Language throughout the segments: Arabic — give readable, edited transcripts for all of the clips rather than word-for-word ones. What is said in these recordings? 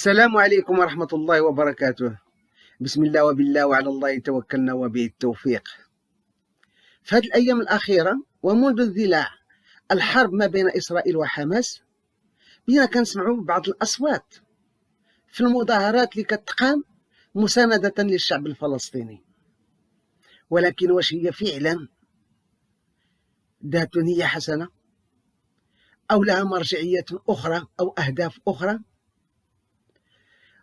السلام عليكم ورحمة الله وبركاته. بسم الله وبالله وعلى الله توكلنا وبه التوفيق. في هذه الأيام الأخيرة ومنذ اندلاع الحرب ما بين إسرائيل وحماس بدينا كنسمعوا بعض الأصوات في المظاهرات اللي كتقام مساندة للشعب الفلسطيني، ولكن واش هي فعلا ذات نية حسنة أو لها مرجعية أخرى أو أهداف أخرى؟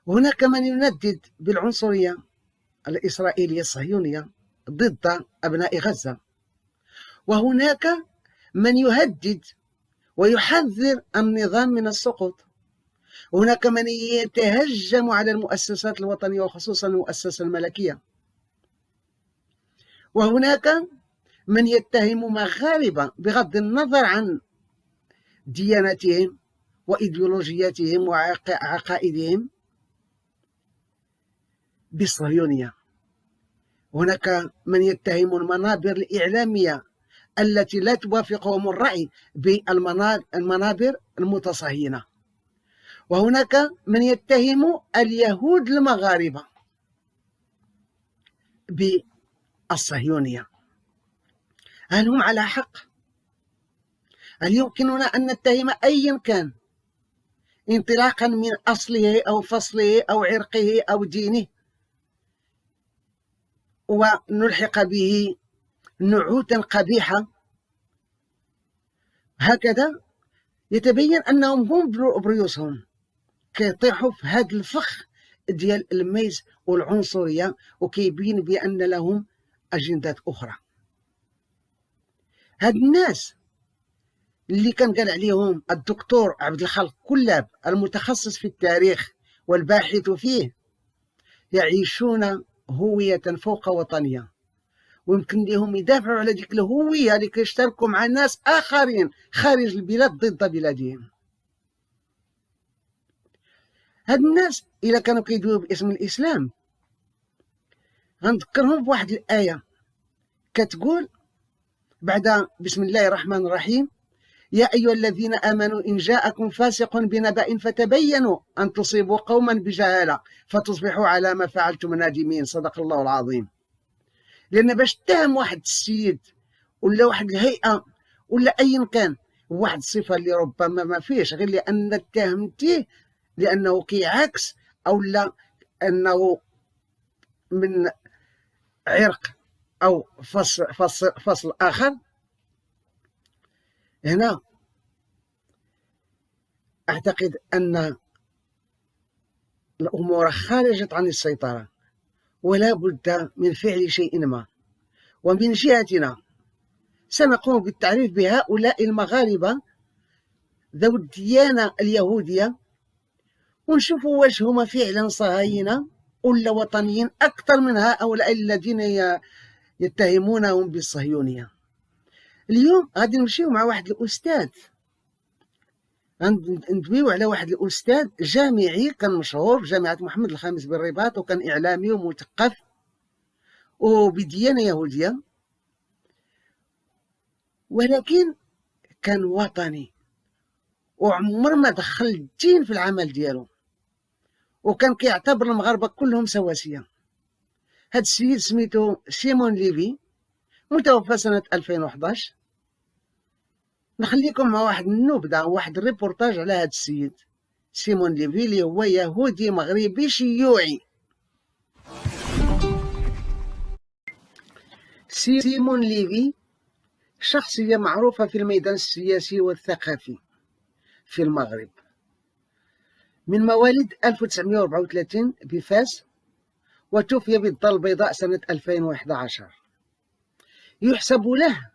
هناك من يندد بالعنصرية الإسرائيلية الصهيونية ضد أبناء غزة، وهناك من يهدد ويحذر النظام من السقوط، وهناك من يتهجم على المؤسسات الوطنية وخصوصا المؤسسة الملكية، وهناك من يتهم مغاربة بغض النظر عن ديانتهم وإيديولوجياتهم وعقائدهم بالصهيونية. هناك من يتهم المنابر الإعلامية التي لا توافقهم الرأي بالمنابر المتصهينة، وهناك من يتهم اليهود المغاربة بالصهيونية. هل هم على حق؟ هل يمكننا أن نتهم أيا كان انطلاقا من أصله أو فصله أو عرقه أو دينه ونلحق به نعوتا قبيحة؟ هكذا يتبين أنهم هم بريوسهم كيطيحوا في هذا الفخ ديال الميز والعنصرية، وكيبين بأن لهم أجندات أخرى. هاد الناس اللي كان قال عليهم الدكتور عبد الخالق كلاب المتخصص في التاريخ والباحث فيه يعيشون هوية فوق وطنية، ويمكن لهم يدافعوا على ديك الهوية اللي كيشتركوا مع ناس آخرين خارج البلاد ضد بلادهم. هاد الناس إلا كانوا كيدويو باسم الإسلام غنذكرهم بواحد الآية كتقول بعد بسم الله الرحمن الرحيم: يا أيها الذين آمنوا إن جاءكم فاسق بنبأ فتبينوا أن تصيبوا قوما بجهالة فتصبحوا على ما فعلتم نادمين. صدق الله العظيم. لأن باش تهم واحد السيد ولا واحد الهيئة ولا أيا كان واحد الصفة اللي ربما ما فيش غير لأن اتهمتيه لأنه كيعكس أو لا أنه من عرق أو فصل آخر، هنا أعتقد أن الأمور خارجت عن السيطرة، ولا بد من فعل شيء ما. ومن جهتنا سنقوم بالتعريف بهؤلاء المغاربة ذو الديانة اليهودية، ونشوفوا واش هما فعلا صهاينة ولا وطنيين أكثر من هؤلاء الذين يتهمونهم بالصهيونية. اليوم غادي نمشيو مع واحد الأستاذ، غندويو على واحد الأستاذ جامعي كان مشهور في جامعة محمد الخامس بالرباط، وكان إعلامي ومثقف وبديانة يهودية، ولكن كان وطني وعمر ما دخل الدين في العمل ديالو، وكان كيعتبر المغاربة كلهم سواسية. هاد السيد سميتو سيمون ليفي، متوفى سنة 2011. نخليكم مع واحد النبذة واحد الريبورتاج على هاد السيد سيمون ليفي اللي هو يهودي مغربي شيوعي. سيمون ليفي شخصية معروفة في الميدان السياسي والثقافي في المغرب، من مواليد 1934 بفاس، وتوفي بالدار البيضاء سنة 2011. يحسب له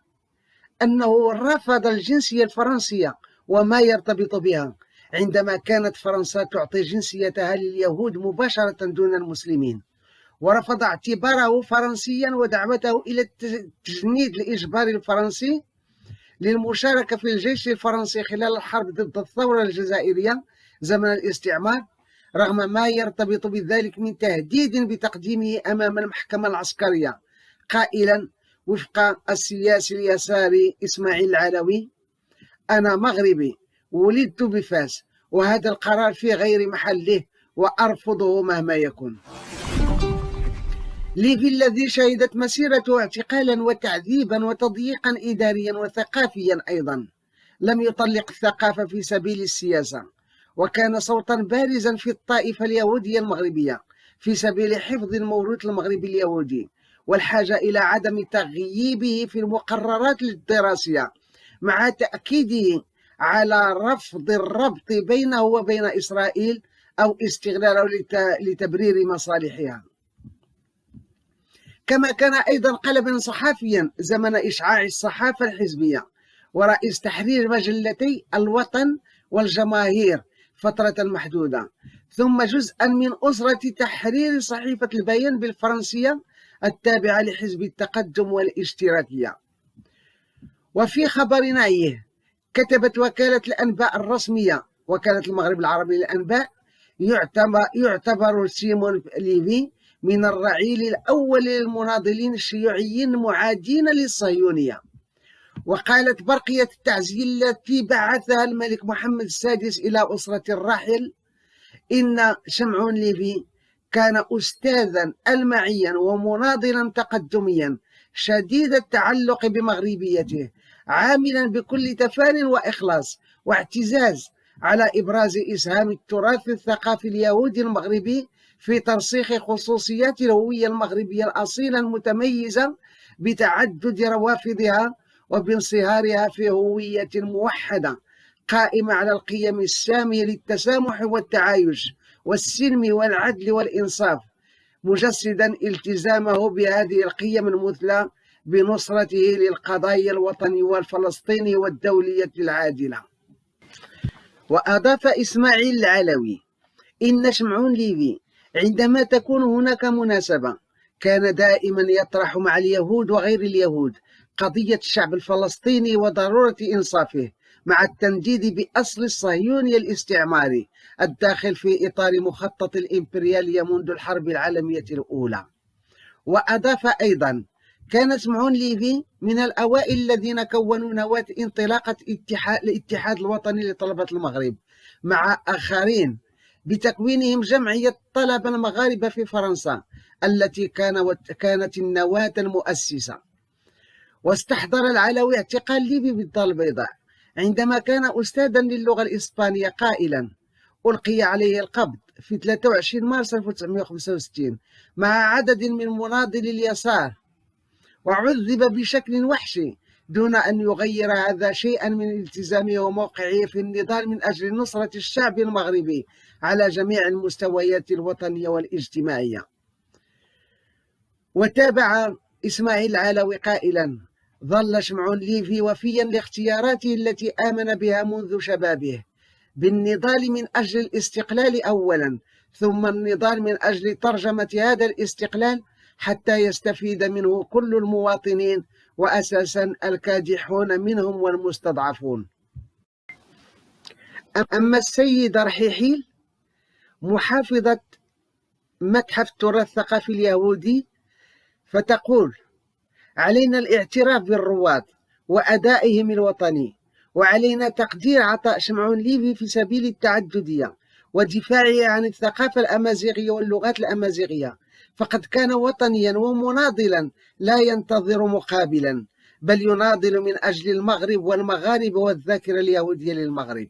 أنه رفض الجنسية الفرنسية وما يرتبط بها عندما كانت فرنسا تعطي جنسيتها لليهود مباشرة دون المسلمين، ورفض اعتباره فرنسيا ودعوته إلى التجنيد الإجباري الفرنسي للمشاركة في الجيش الفرنسي خلال الحرب ضد الثورة الجزائرية زمن الاستعمار، رغم ما يرتبط بذلك من تهديد بتقديمه أمام المحكمة العسكرية، قائلا وفق السياسي اليساري إسماعيل العلوي: أنا مغربي ولدت بفاس، وهذا القرار في غير محله وأرفضه مهما يكون. ليفي الذي شهدت مسيرته اعتقالا وتعذيبا وتضييقا إداريا وثقافيا أيضا، لم يطلق الثقافة في سبيل السياسة، وكان صوتا بارزا في الطائفة اليهودية المغربية في سبيل حفظ الموروث المغربي اليهودي والحاجة إلى عدم تغييبه في المقررات الدراسية، مع تأكيده على رفض الربط بينه وبين إسرائيل أو استغلاله لتبرير مصالحها. كما كان أيضا قلبا صحافيا زمن إشعاع الصحافة الحزبية، ورئيس تحرير مجلتي الوطن والجماهير فترة محدودة، ثم جزءا من أسرة تحرير صحيفة البيان بالفرنسية التابعة لحزب التقدم والاشتراكية. وفي خبر نعيه كتبت وكالة الأنباء الرسمية وكالة المغرب العربي للأنباء: يعتبر سيمون ليفي من الرعيل الأول للمناضلين الشيوعيين المعادين للصهيونية. وقالت برقية التعزية التي بعثها الملك محمد السادس إلى أسرة الراحل إن شمعون ليفي كان أستاذا ألمعيا ومناضلا تقدميا شديد التعلق بمغربيته، عاملا بكل تفان وإخلاص واعتزاز على إبراز إسهام التراث الثقافي اليهودي المغربي في ترسيخ خصوصيات الهوية المغربية الأصيلة المتميزة بتعدد روافدها وبانصهارها في هوية موحدة قائمة على القيم السامية للتسامح والتعايش والسلم والعدل والإنصاف، مجسدا التزامه بهذه القيم المثلى بنصرته للقضايا الوطنية والفلسطينية والدولية العادلة. وأضاف إسماعيل العلوي: إن شمعون ليفي عندما تكون هناك مناسبة كان دائما يطرح مع اليهود وغير اليهود قضية الشعب الفلسطيني وضرورة إنصافه، مع التنديد بأصل الصهيوني الاستعماري الداخل في إطار مخطط الإمبريالية منذ الحرب العالمية الأولى. وأضاف أيضا: كان شمعون ليفي من الأوائل الذين كونوا نواة انطلاقة الاتحاد الوطني لطلبة المغرب مع آخرين بتكوينهم جمعية طلبة المغاربة في فرنسا التي كانت النواة المؤسسة. واستحضر العلوي اعتقال ليفي بالدار البيضاء عندما كان أستاذا للغة الإسبانية قائلا: ألقي عليه القبض في 23 مارس 1965 مع عدد من مناضلي اليسار وعذب بشكل وحشي دون أن يغير هذا شيئا من التزامه وموقعه في النضال من أجل نصرة الشعب المغربي على جميع المستويات الوطنية والاجتماعية. وتابع إسماعيل العلوي قائلا: ظل شمعون ليفي وفيا لاختياراته التي آمن بها منذ شبابه بالنضال من أجل الاستقلال أولا، ثم النضال من أجل ترجمة هذا الاستقلال حتى يستفيد منه كل المواطنين وأساسا الكادحون منهم والمستضعفون. أما السيدة رحيحيل محافظة متحف التراث الثقافي اليهودي فتقول: علينا الاعتراف بالرواد وأدائهم الوطني، وعلينا تقدير عطاء شمعون ليفي في سبيل التعددية ودفاعه عن الثقافة الأمازيغية واللغات الأمازيغية، فقد كان وطنيا ومناضلا لا ينتظر مقابلا، بل يناضل من أجل المغرب والمغاربة والذاكرة اليهودية للمغرب.